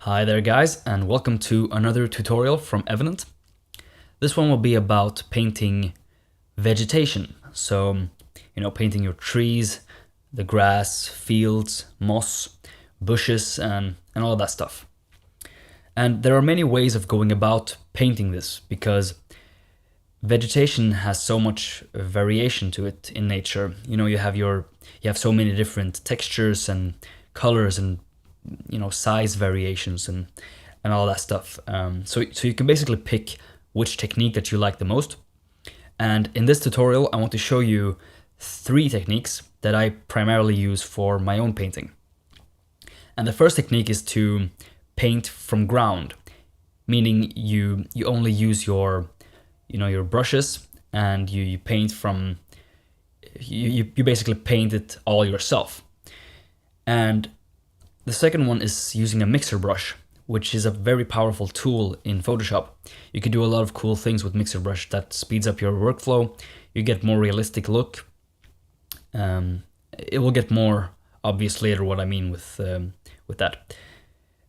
Hi there guys, and welcome to another tutorial from Evident. This one will be about painting vegetation. So, painting your trees, the grass, fields, moss, bushes, and all that stuff. And there are many ways of going about painting this because vegetation has so much variation to it in nature. You have so many different textures and colors and size variations and all that stuff. So you can basically pick which technique that you like the most. And in this tutorial, I want to show you 3 techniques that I primarily use for my own painting. And the first technique is to paint from ground, meaning you only use your brushes and you paint from you basically paint it all yourself. And the second one is using a mixer brush, which is a very powerful tool in Photoshop. You can do a lot of cool things with mixer brush that speeds up your workflow. You get more realistic look. It will get more obvious later what I mean with that.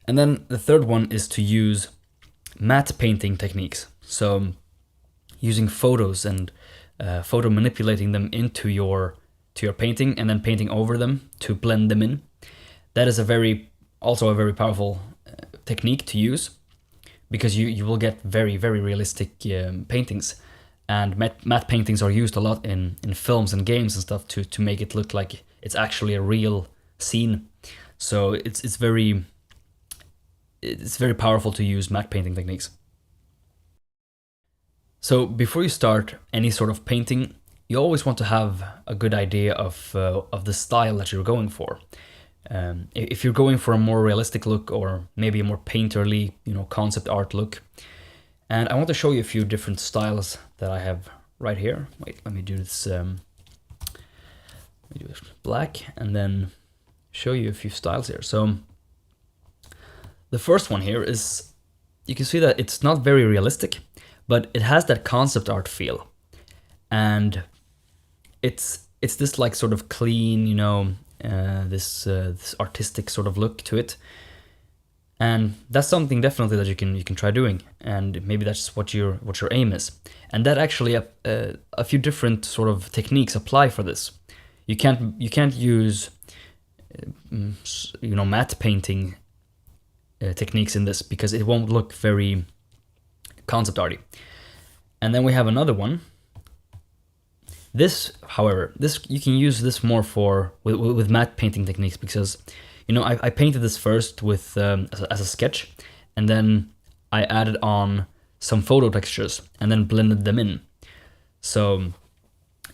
And then the third one is to use matte painting techniques. So using photos and photo manipulating them into your painting and then painting over them to blend them in. That is also a very powerful technique to use because you will get very, very realistic paintings. And matte paintings are used a lot in films and games and stuff to make it look like it's actually a real scene. So it's very powerful to use matte painting techniques. So before you start any sort of painting, you always want to have a good idea of the style that you're going for. If you're going for a more realistic look or maybe a more painterly, concept art look. And I want to show you a few different styles that I have right here. Wait, let me do this. Let me do this black and then show you a few styles here. So the first one here is, you can see that it's not very realistic, but it has that concept art feel. And it's this like sort of clean, this artistic sort of look to it, and that's something definitely that you can try doing, and maybe that's what your aim is. And that actually a few different sort of techniques apply for this. You can't use matte painting techniques in this because it won't look very concept arty. And then we have another one. This, however, you can use this more with matte painting techniques because, I painted this first with as a sketch, and then I added on some photo textures and then blended them in. So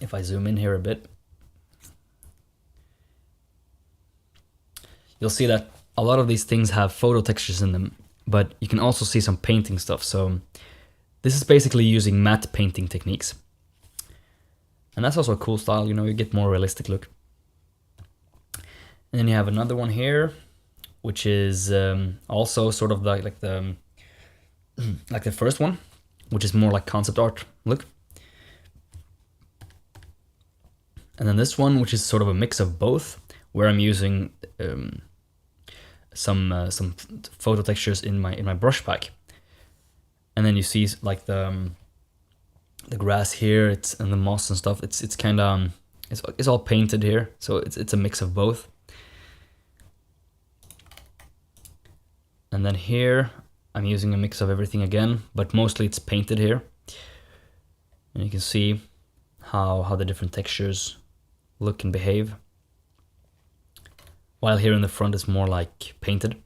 if I zoom in here a bit, you'll see that a lot of these things have photo textures in them, but you can also see some painting stuff. So this is basically using matte painting techniques. And that's also a cool style, you get more realistic look. And then you have another one here, which is also sort of like the first one, which is more like concept art look. And then this one, which is sort of a mix of both, where I'm using some photo textures in my brush pack. And then you see like the grass here, and the moss and stuff. It's kind of it's all painted here, so it's a mix of both. And then here I'm using a mix of everything again, but mostly it's painted here. And you can see how the different textures look and behave. While here in the front is more like painted.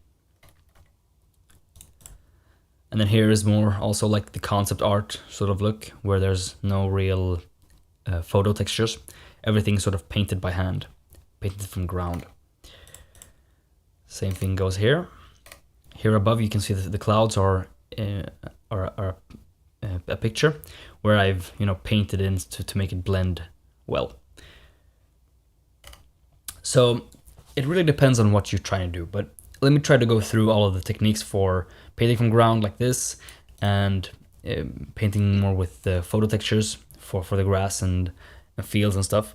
And then here is more also like the concept art sort of look, where there's no real photo textures. Everything's sort of painted by hand, painted from ground. Same thing goes here. Here above you can see that the clouds are a picture where I've painted in to make it blend well. So it really depends on what you're trying to do, but let me try to go through all of the techniques for painting from ground like this, and painting more with the photo textures for the grass and fields and stuff,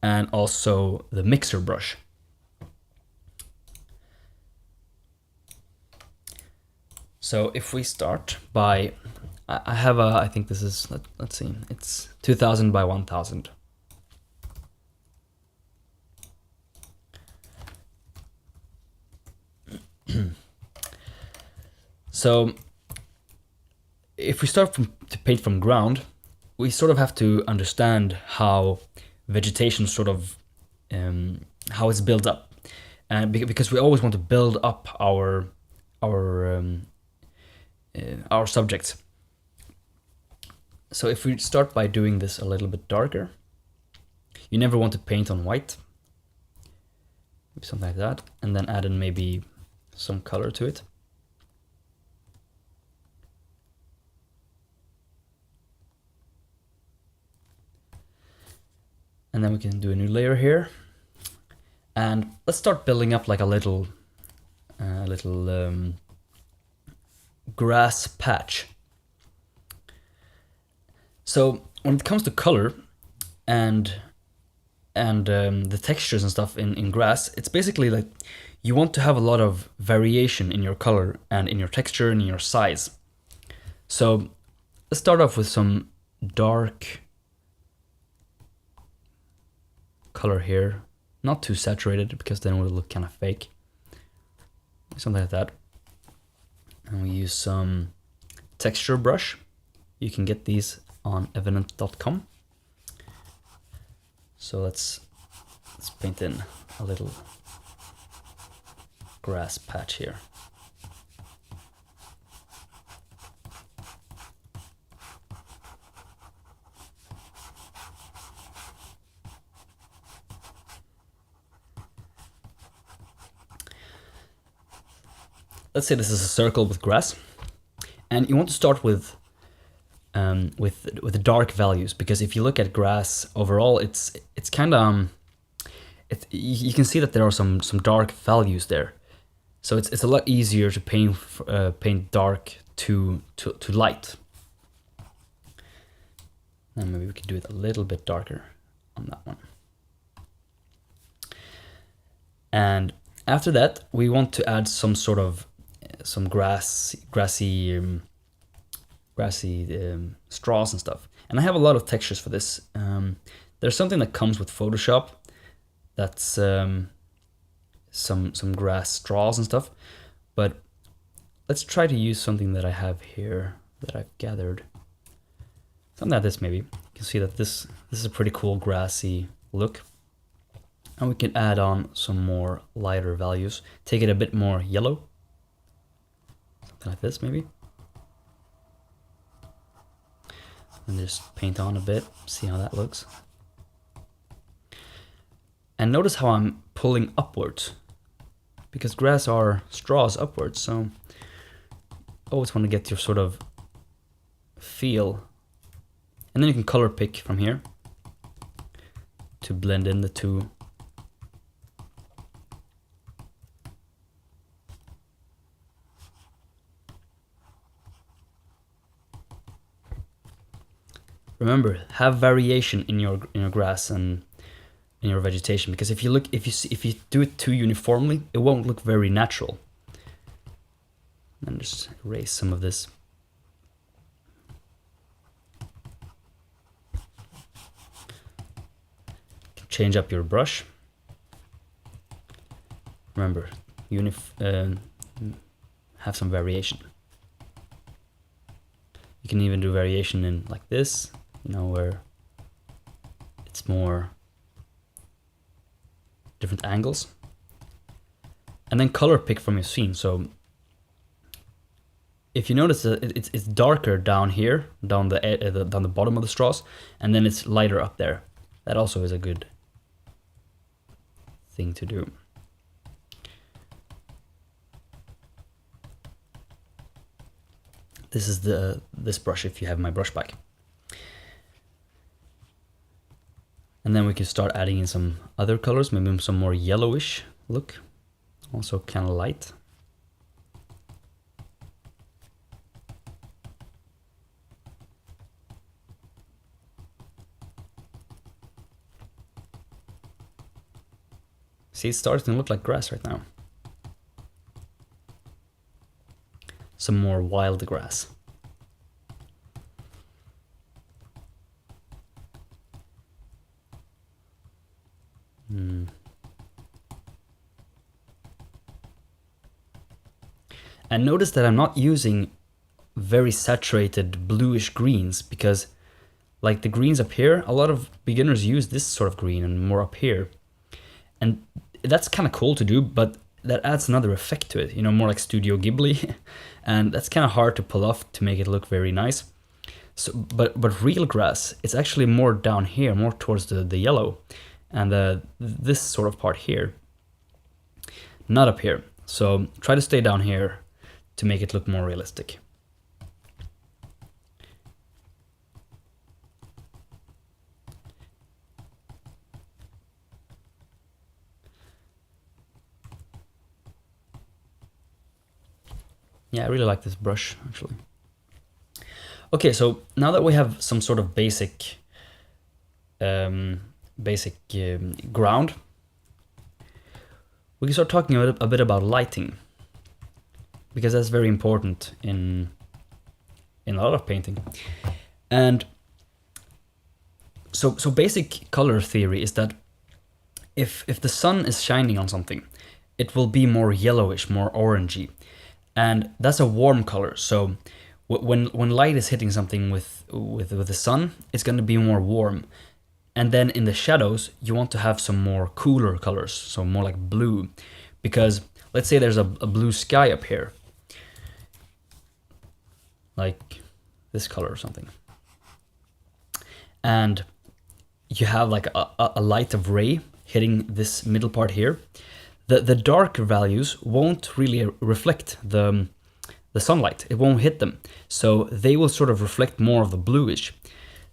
and also the mixer brush. So if we start by, I have a, I think this is, let's see, it's 2000 by 1000. So if we start to paint from ground, we sort of have to understand how vegetation sort of, how it's built up. And because we always want to build up our subjects. So if we start by doing this a little bit darker, you never want to paint on white, something like that, and then add in maybe some color to it. And then we can do a new layer here. And let's start building up like a little grass patch. So when it comes to color and the textures and stuff in grass, it's basically like you want to have a lot of variation in your color and in your texture and in your size. So let's start off with some dark color here. Not too saturated because then it will look kind of fake. Something like that. And we use some texture brush. You can get these on evident.com. So let's paint in a little grass patch here. Let's say this is a circle with grass, and you want to start with the dark values, because if you look at grass overall, it's kind of you can see that there are some dark values there, so it's a lot easier to paint dark to light. And maybe we could do it a little bit darker on that one. And after that, we want to add some sort of some grassy straws and stuff. And I have a lot of textures for this. There's something that comes with Photoshop that's some grass straws and stuff. But let's try to use something that I have here that I've gathered. Something like this maybe. You can see that this is a pretty cool grassy look. And we can add on some more lighter values. Take it a bit more yellow. Something like this maybe. And just paint on a bit, see how that looks. And notice how I'm pulling upwards, because grass are straws upwards, so always want to get your sort of feel. And then you can color pick from here to blend in the two. Remember, have variation in your grass and in your vegetation, because if you do it too uniformly, it won't look very natural. And just erase some of this. Change up your brush. Remember, have some variation. You can even do variation in like this, where it's more different angles. And then color pick from your scene. So if you notice that it's darker down here, down the bottom of the straws, and then it's lighter up there. That also is a good thing to do. This is this brush if you have my brush pack. And then we can start adding in some other colors, maybe some more yellowish look, also kind of light. See, it's starting to look like grass right now. some more wild grass. And notice that I'm not using very saturated bluish greens, because like the greens up here, a lot of beginners use this sort of green and more up here. And that's kind of cool to do, but that adds another effect to it, you know, more like Studio Ghibli. And that's kind of hard to pull off to make it look very nice. So, but real grass, it's actually more down here, more towards the yellow. And this sort of part here, not up here. So try to stay down here to make it look more realistic. Yeah, I really like this brush, actually. Okay, so now that we have some sort of basic ground, we can start talking a bit about lighting, because that's very important in a lot of painting. And so basic color theory is that if the sun is shining on something, it will be more yellowish, more orangey. And that's a warm color. So when light is hitting something with the sun, it's going to be more warm. And then in the shadows, you want to have some more cooler colors, so more like blue. Because let's say there's a blue sky up here, like this color or something. And you have like a light of ray hitting this middle part here. The darker values won't really reflect the sunlight. It won't hit them. So they will sort of reflect more of the bluish.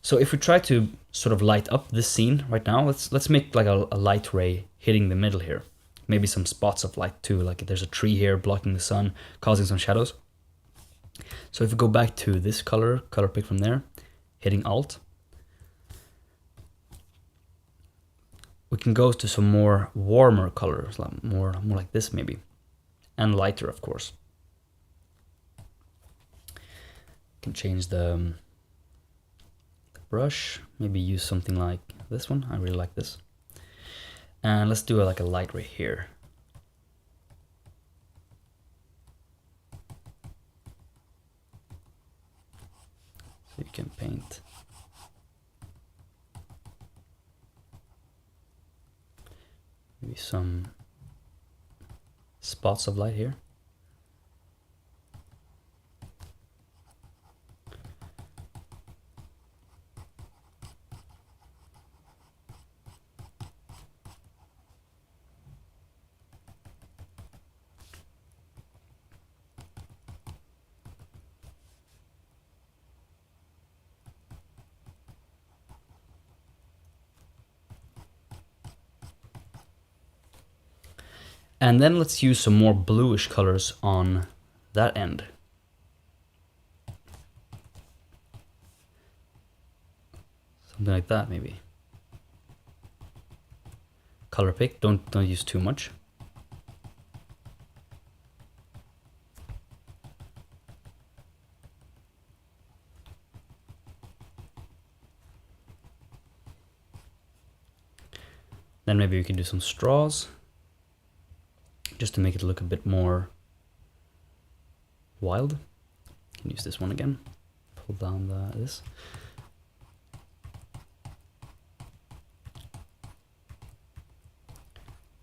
So if we try to sort of light up this scene right now, let's make like a light ray hitting the middle here. Maybe some spots of light too, like there's a tree here blocking the sun, causing some shadows. So if we go back to this color pick from there, hitting Alt, we can go to some more warmer colors, like more like this maybe, and lighter, of course. Can change the brush, maybe use something like this one. I really like this. And let's do like a light right here. So you can paint. Maybe some spots of light here. And then let's use some more bluish colors on that end. Something like that, maybe. Color pick, don't use too much. Then maybe we can do some straws, just to make it look a bit more wild. You can use this one again. Pull down this.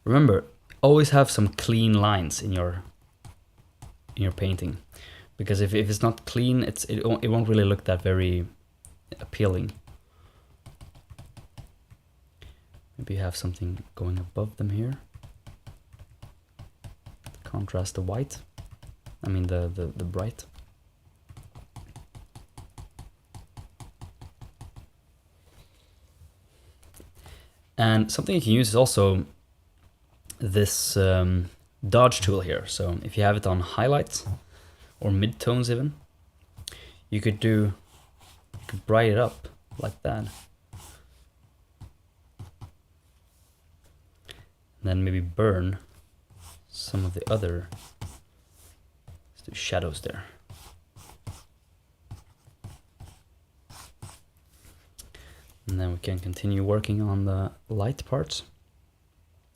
Remember, always have some clean lines in your painting, because if it's not clean, it won't really look that very appealing. Maybe you have something going above them here. Contrast the white. I mean the bright. And something you can use is also this dodge tool here. So if you have it on highlights or midtones even, you could brighten it up like that. And then maybe burn some of the other Let's do shadows there. And then we can continue working on the light parts.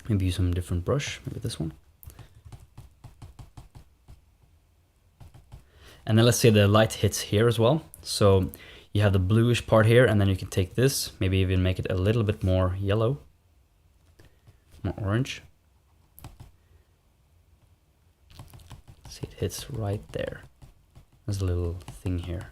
Maybe use some different brush, maybe this one. And then let's say the light hits here as well. So you have the bluish part here, and then you can take this, maybe even make it a little bit more yellow, more orange. See, it hits right there. There's a little thing here.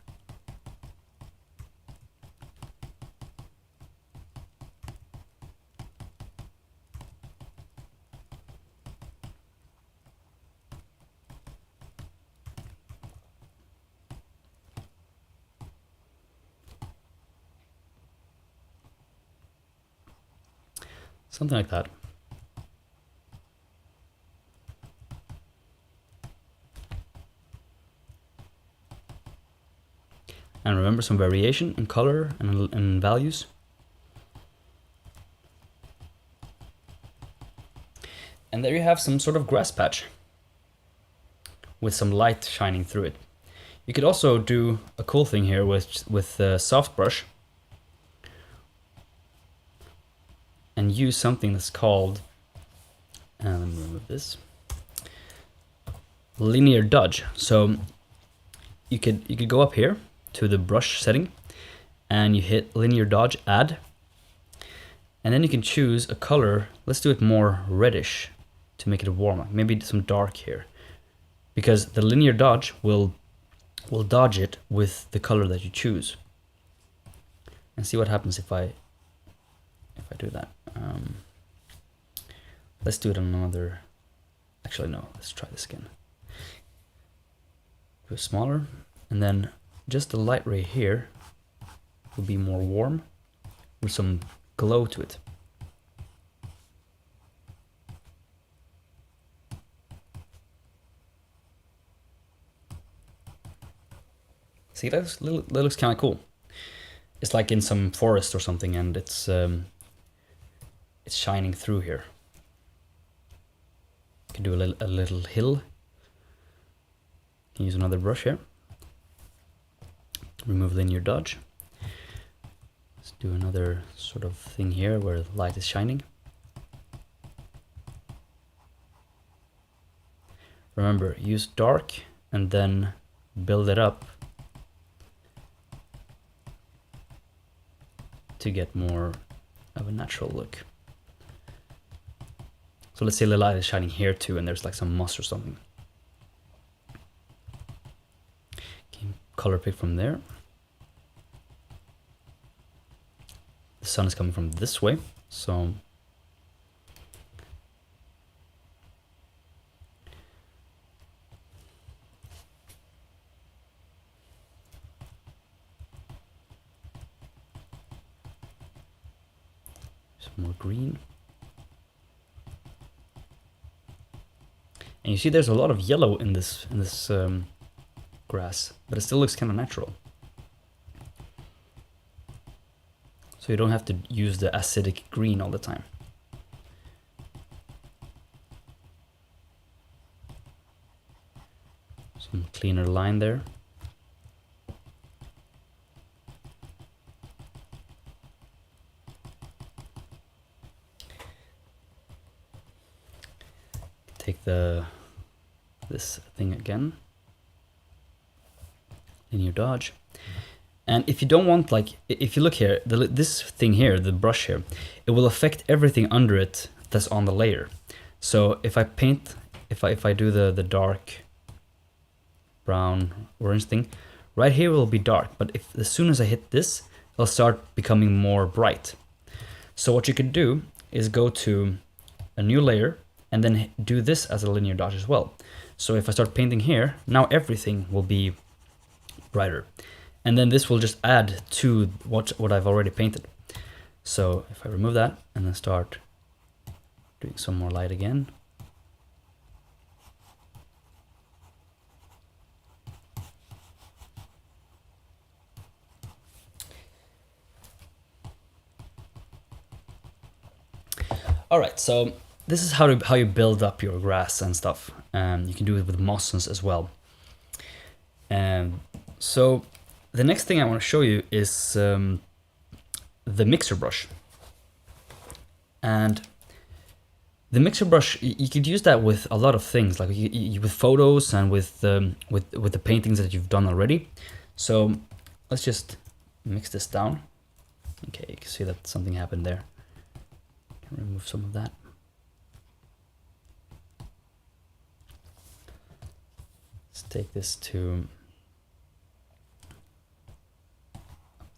Something like that. And remember, some variation in color and values. And there you have some sort of grass patch with some light shining through it. You could also do a cool thing here with the soft brush and use something that's called, let me remove this, linear dodge. So you could go up here to the brush setting and you hit linear dodge, add, and then you can choose a color. Let's do it more reddish to make it warmer, maybe some dark here, because the linear dodge will dodge it with the color that you choose. And see what happens if I do that. Let's do it on another, actually no, let's try this again. Do it smaller, and then just the light ray here will be more warm with some glow to it. See, that looks kind of cool. It's like in some forest or something, and it's shining through here. You can do a little hill. You can use another brush here. Remove linear dodge. Let's do another sort of thing here where the light is shining. Remember, use dark and then build it up to get more of a natural look. So let's say the light is shining here too, and there's like some moss or something. Can color pick from there. The sun is coming from this way, so some more green. And you see there's a lot of yellow in this grass, but it still looks kind of natural. So you don't have to use the acidic green all the time. Some cleaner line there. Take this thing again, linear dodge, and if you don't want, like, if you look here, this thing here, the brush here, it will affect everything under it that's on the layer. So if I paint, if I do the dark brown orange thing, right here will be dark, but as soon as I hit this, it'll start becoming more bright. So what you could do is go to a new layer and then do this as a linear dodge as well. So if I start painting here, now everything will be brighter. And then this will just add to what I've already painted. So if I remove that and then start doing some more light again. All right, so this is how you build up your grass and stuff. You can do it with mosses as well. So the next thing I want to show you is the mixer brush. And the mixer brush, you could use that with a lot of things, like with photos and with the paintings that you've done already. So let's just mix this down. Okay, you can see that something happened there. Remove some of that. Let's take this to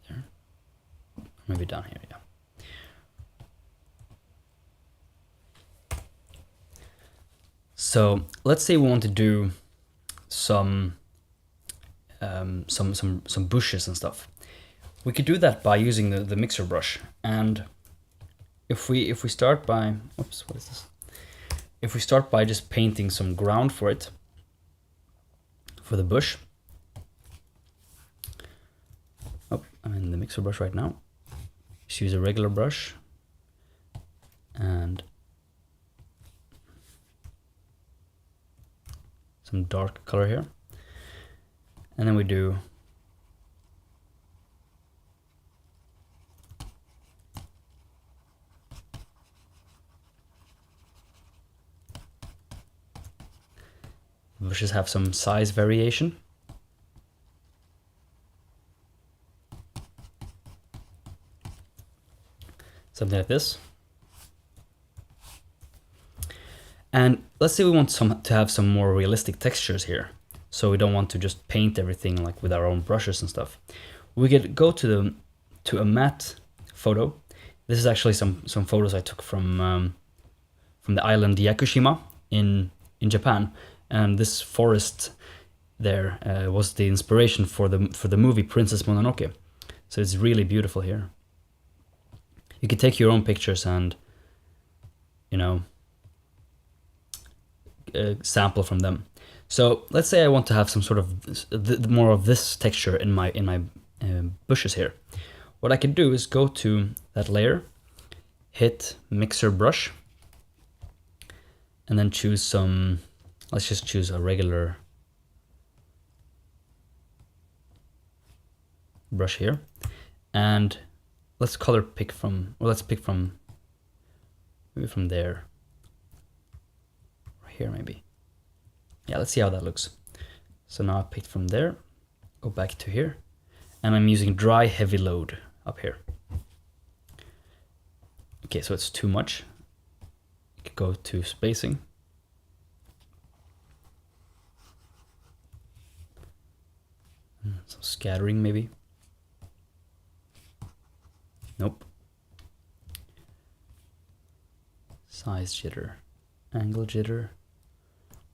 there, maybe down here. Yeah. So let's say we want to do some bushes and stuff. We could do that by using the mixer brush. And if we start by, oops, what is this? If we start by just painting some ground for it, for the bush. Oh, I'm in the mixer brush right now. Just use a regular brush and some dark color here. And then we do bushes have some size variation. Something like this. And let's say we want to have some more realistic textures here. So we don't want to just paint everything like with our own brushes and stuff. We could go to a matte photo. This is actually some photos I took from the island Yakushima in Japan. And this forest there was the inspiration for the movie Princess Mononoke. So it's really beautiful here. You can take your own pictures and, you know, sample from them. So let's say I want to have some sort of more of this texture in my bushes here. What I can do is go to that layer, hit mixer brush, and then choose some. Let's just choose a regular brush here, and let's color pick from. Well, let's pick from maybe from there. Here maybe. Yeah, let's see how that looks. So now I picked from there, go back to here, and I'm using dry heavy load up here. Okay, so it's too much. You could go to spacing. Some scattering maybe. Nope. Size jitter, angle jitter,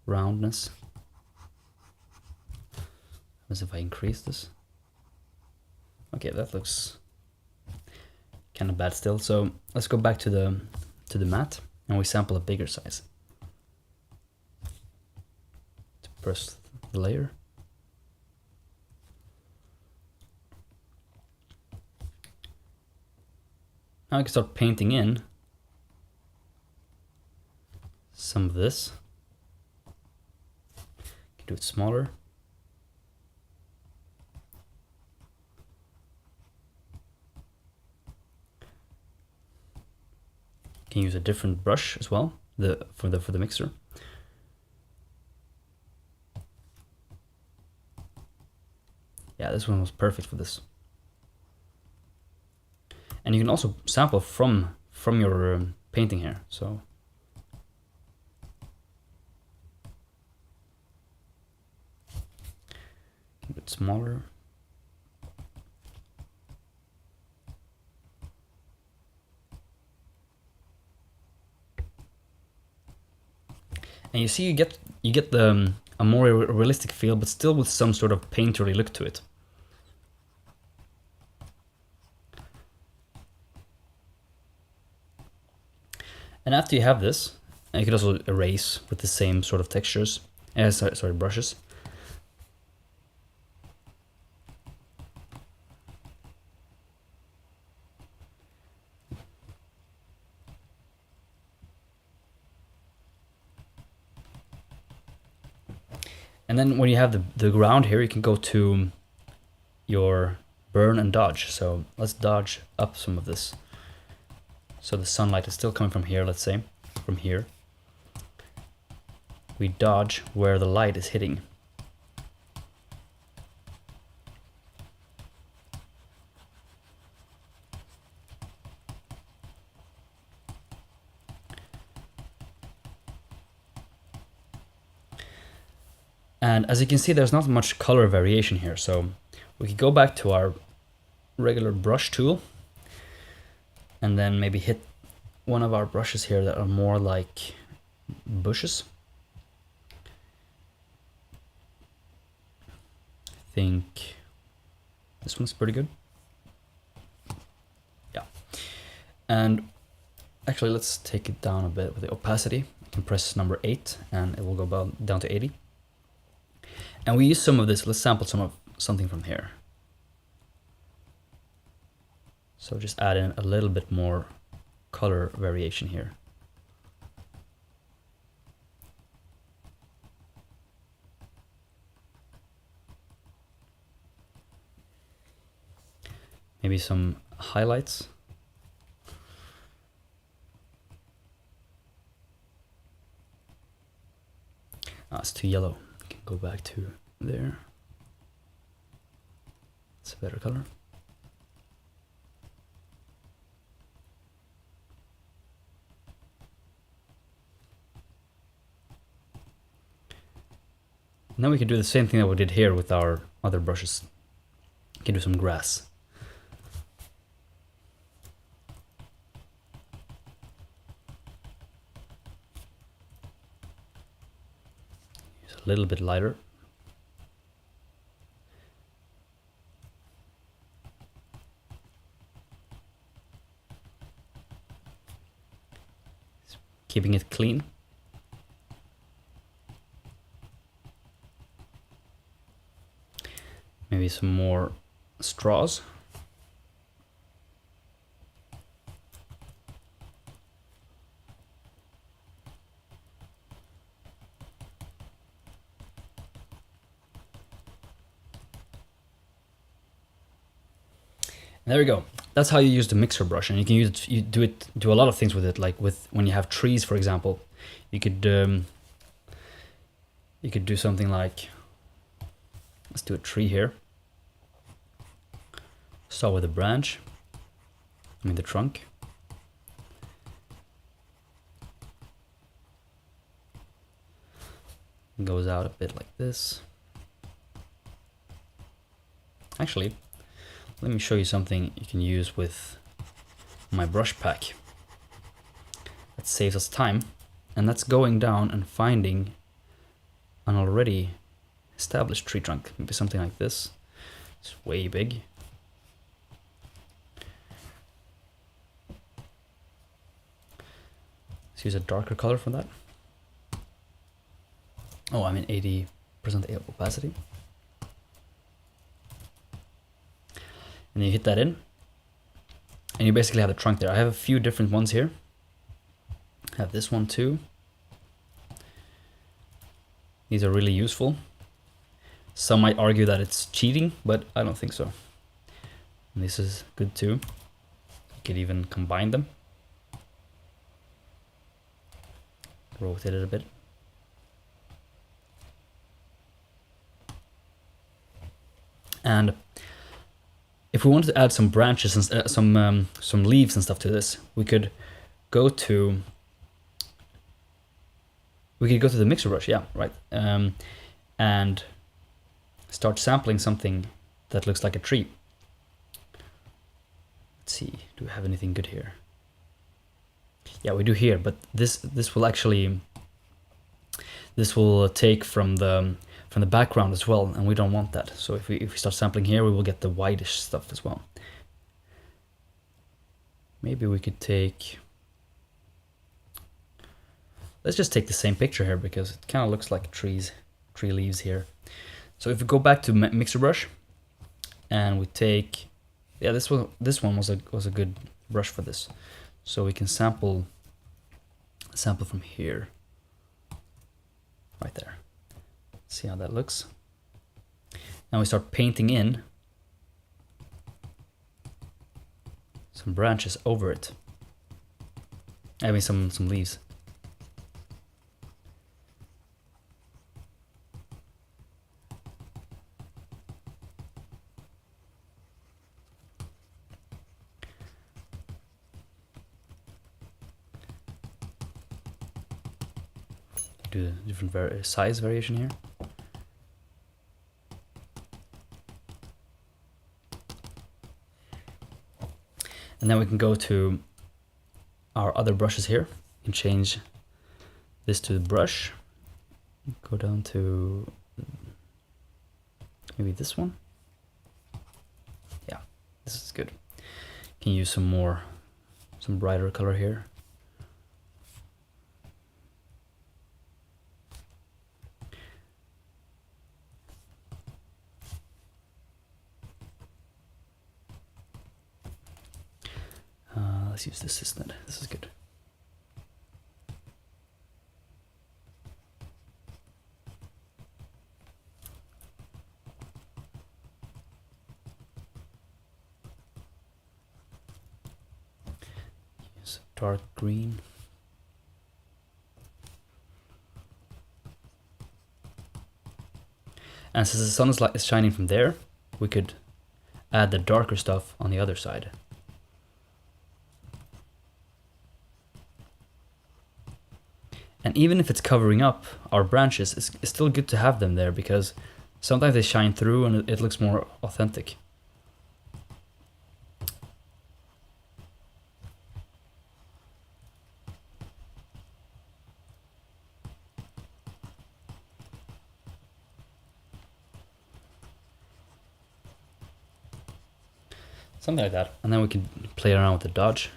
roundness. As if I increase this. Okay, that looks kind of bad still. So let's go back to the matte and we sample a bigger size. To press the layer. Now I can start painting in some of this. Can do it smaller. Can use a different brush as well, for the mixer. Yeah, this one was perfect for this. And you can also sample from your painting here. So a bit smaller. And you see, you get a more realistic feel, but still with some sort of painterly look to it. And after you have this, you can also erase with the same sort of textures, sorry, brushes. And then when you have the ground here, you can go to your burn and dodge. So let's dodge up some of this. So the sunlight is still coming from here, let's say, from here. We dodge where the light is hitting. And as you can see, there's not much color variation here. So we could go back to our regular brush tool and then maybe hit one of our brushes here that are more like bushes. I think this one's pretty good. Yeah. And actually, let's take it down a bit with the opacity. You can press number 8 and it will go down to 80. And we use some of this. Let's sample something from here. So just add in a little bit more color variation here. Maybe some highlights. It's too yellow. Go back to there. It's a better color. Now we can do the same thing that we did here with our other brushes. We can do some grass. A little bit lighter. Keeping it clean. Maybe some more straws. There we go. That's how you use the mixer brush, and you can use it. You do a lot of things with it. Like with when you have trees, for example, you could do something like, let's do a tree here. Start with a branch. I mean the trunk. It goes out a bit like this. Actually, let me show you something you can use with my brush pack. That saves us time, and that's going down and finding an already established tree trunk. Maybe something like this. It's way big. Let's use a darker color for that. Oh, I'm in 80% opacity. And you hit that in, and you basically have the trunk there. I have a few different ones here. I have this one too. These are really useful. Some might argue that it's cheating, but I don't think so. And this is good too. You could even combine them. Rotate it a bit. And if we wanted to add some branches and some leaves and stuff to this, we could go to the mixer brush, yeah, right, and start sampling something that looks like a tree. Let's see, do we have anything good here? Yeah, we do here, but this will take from the background as well, and we don't want that. So if we start sampling here, we will get the whitish stuff as well. Maybe we could take, let's just take the same picture here because it kind of looks like tree leaves here. So if we go back to mixer brush and we take, yeah, this one was a good brush for this. So we can sample from here, right there. See how that looks. Now we start painting in some branches over it. I mean some leaves. Do a different size variation here. And then we can go to our other brushes here and change this to the brush. Go down to maybe this one. Yeah, this is good. Can use some brighter color here. Let's use this instead. This is good. Use dark green. And since the sun is shining from there, we could add the darker stuff on the other side. And even if it's covering up our branches, it's still good to have them there because sometimes they shine through and it looks more authentic. Something like that. And then we can play around with the dodge.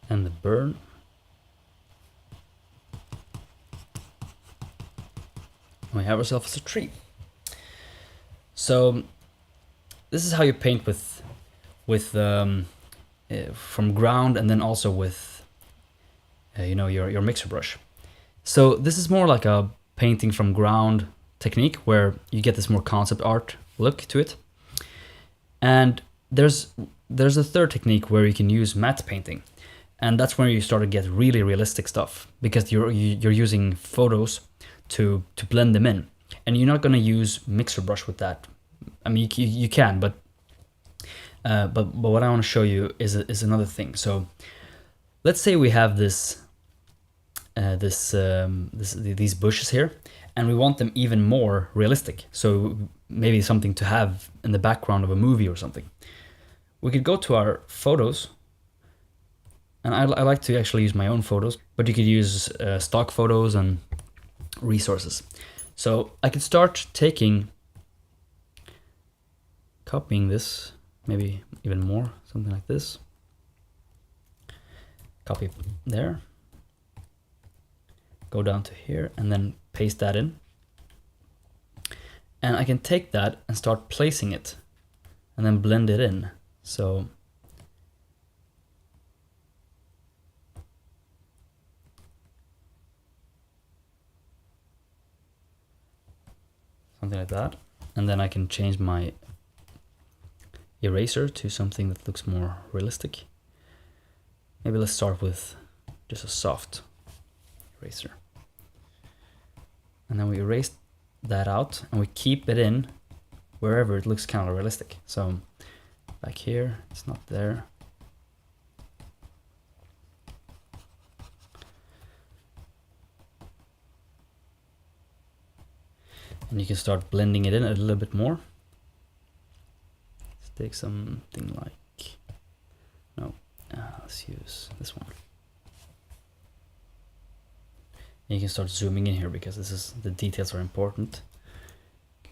And the burn. And we have ourselves a tree. So this is how you paint from ground, and then also with your mixer brush. So this is more like a painting from ground technique where you get this more concept art look to it. And there's a third technique where you can use matte painting. And that's where you start to get really realistic stuff because you're using photos to blend them in, and you're not going to use mixer brush with that. I mean, you can, but what I want to show you is another thing. So let's say we have these bushes here, and we want them even more realistic. So maybe something to have in the background of a movie or something. We could go to our photos. And I like to actually use my own photos, but you could use stock photos and resources. So I could start copying this, maybe even more, something like this. Copy there. Go down to here and then paste that in. And I can take that and start placing it and then blend it in. So something like that. And then I can change my eraser to something that looks more realistic. Maybe let's start with just a soft eraser. And then we erase that out and we keep it in wherever it looks kind of realistic. So back here, it's not there. And you can start blending it in a little bit more. Let's take something like, let's use this one. And you can start zooming in here because the details are important.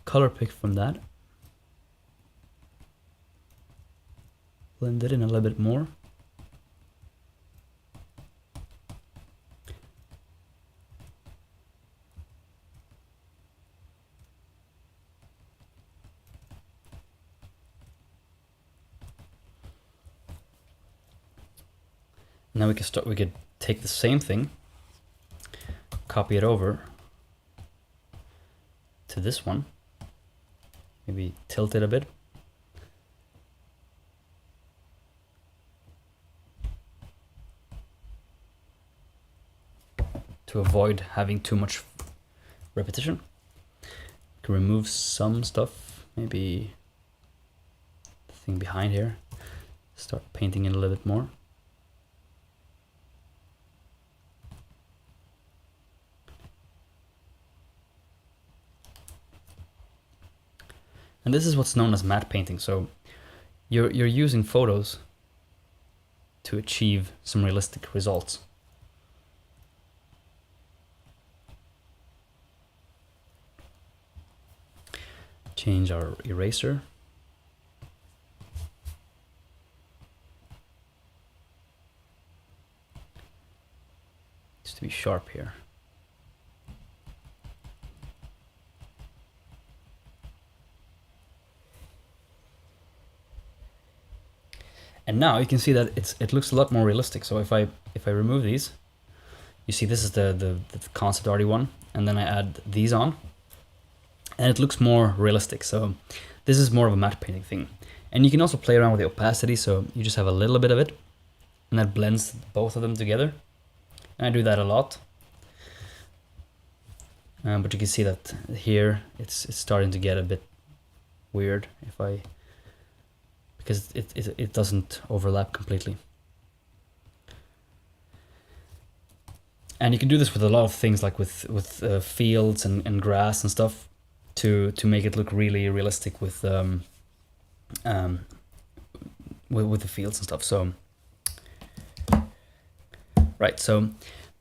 Color pick from that. Blend it in a little bit more. Now we can start. We could take the same thing, copy it over to this one, maybe tilt it a bit. To avoid having too much repetition. You can remove some stuff, maybe the thing behind here. Start painting it a little bit more. And this is what's known as matte painting. So you're using photos to achieve some realistic results. Change our eraser. Just to be sharp here. And now you can see that it looks a lot more realistic. So if I remove these, you see this is the concept already one, and then I add these on, and it looks more realistic. So this is more of a matte painting thing. And you can also play around with the opacity, so you just have a little bit of it, and that blends both of them together. And I do that a lot. But you can see that here it's starting to get a bit weird because it doesn't overlap completely. And you can do this with a lot of things, like with fields and grass and stuff, to make it look really realistic with the fields and stuff. So right, so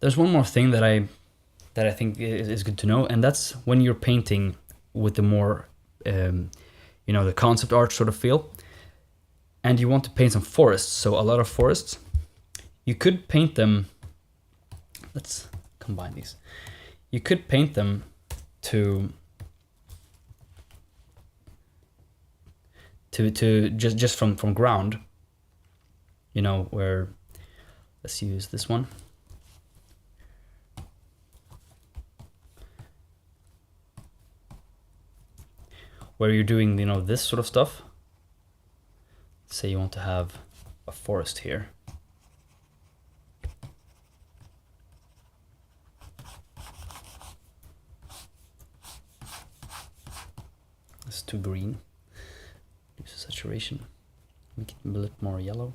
there's one more thing that I think is good to know, and that's when you're painting with the more the concept art sort of feel, and you want to paint some forests. So a lot of forests, you could paint them. Let's combine these. You could paint them to just from ground, where, let's use this one. Where you're doing, this sort of stuff. Say you want to have a forest here. It's too green. Use saturation. Make it a bit more yellow.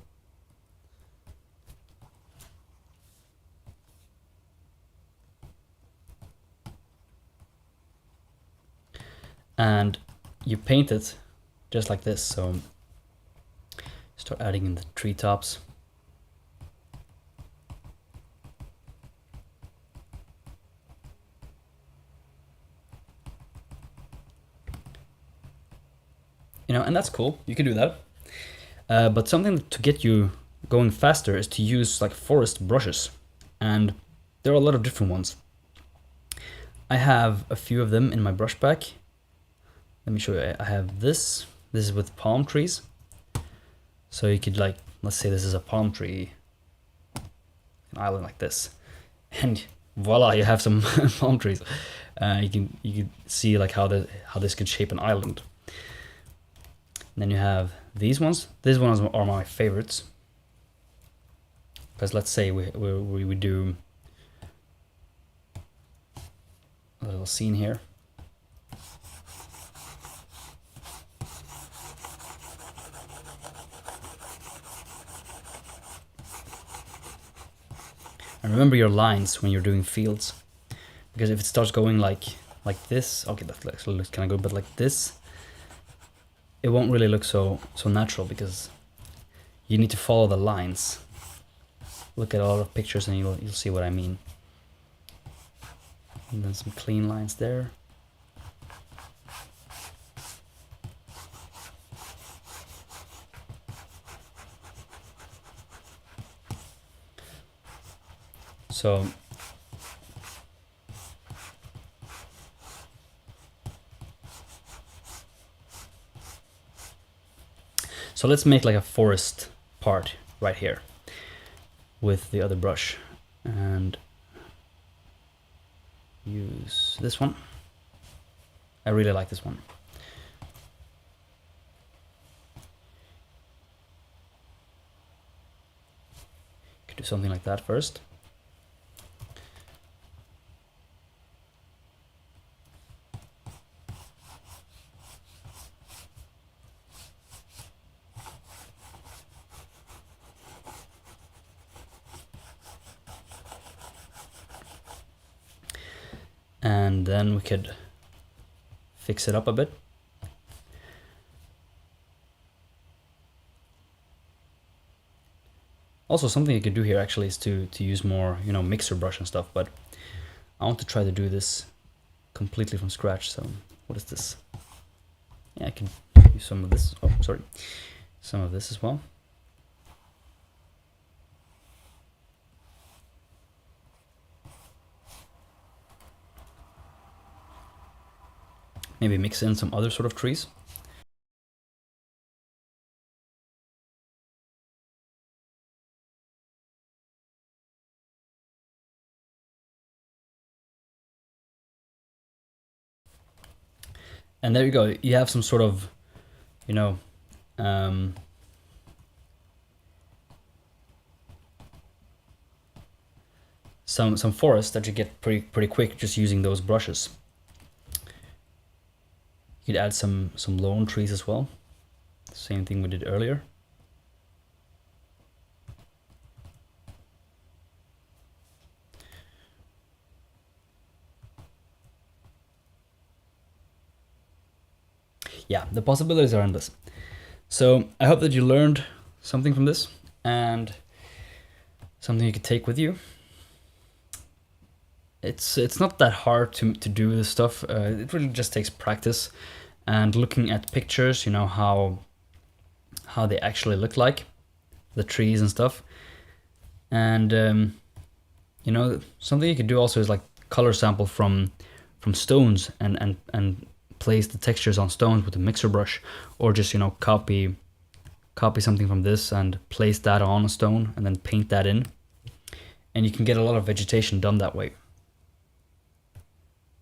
And you paint it just like this. So start adding in the treetops. And that's cool. You can do that. But something to get you going faster is to use like forest brushes. And there are a lot of different ones. I have a few of them in my brush pack. Let me show you. I have this. This is with palm trees. So you could, like, let's say this is a palm tree, an island like this, and voila, you have some palm trees. You can see like how this could shape an island. And then you have these ones. These ones are my favorites, because let's say we do a little scene here. And remember your lines when you're doing fields, because if it starts going like this, okay, that actually looks kind of good, but like this, it won't really look so natural, because you need to follow the lines. Look at a lot of pictures and you'll see what I mean. And then some clean lines there. So let's make like a forest part right here. with the other brush and use this one. I really like this one. Could do something like that first. And then we could fix it up a bit. Also, something you could do here actually is to use more, you know, mixer brush and stuff, but I want to try to do this completely from scratch. So what is this? Yeah, I can use some of this. Oh, sorry. Some of this as well. Maybe mix in some other sort of trees. And there you go. You have some sort of, you know, some forest that you get pretty quick just using those brushes. You could add some lone trees as well. Same thing we did earlier. Yeah, the possibilities are endless. So I hope that you learned something from this and something you could take with you. It's not that hard to do this stuff. It really just takes practice and looking at pictures, you know, how they actually look like, the trees and stuff. And you know, something you could do also is like color sample from stones and place the textures on stones with a mixer brush, or just, you know, copy something from this and place that on a stone and then paint that in, and you can get a lot of vegetation done that way.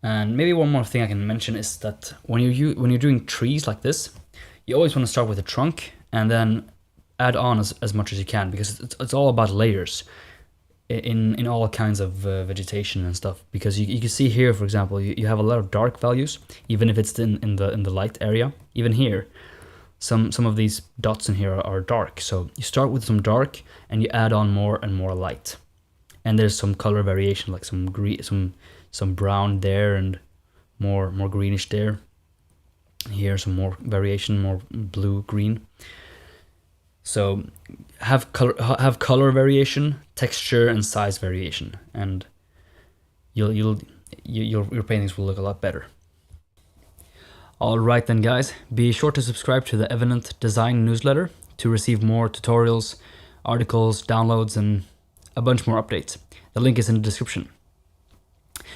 And maybe one more thing I can mention is that when you're doing trees like this, you always want to start with the trunk and then add on as much as you can, because it's all about layers in all kinds of vegetation and stuff. Because you can see here, for example, you have a lot of dark values, even if it's in the light area. Even here, some of these dots in here are dark. So you start with some dark and you add on more and more light. And there's some color variation, like some green, some brown there and more greenish there. Here some more variation, more blue, green. So have color variation, texture, and size variation, and your paintings will look a lot better. All right then, guys, be sure to subscribe to the Evident Design newsletter to receive more tutorials, articles, downloads, and a bunch more updates. The link is in the description.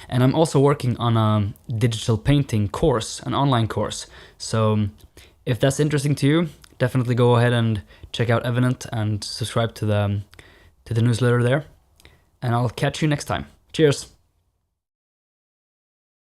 And I'm also working on a digital painting course, an online course. So if that's interesting to you, definitely go ahead and check out Evident and subscribe to the newsletter there. And I'll catch you next time. Cheers!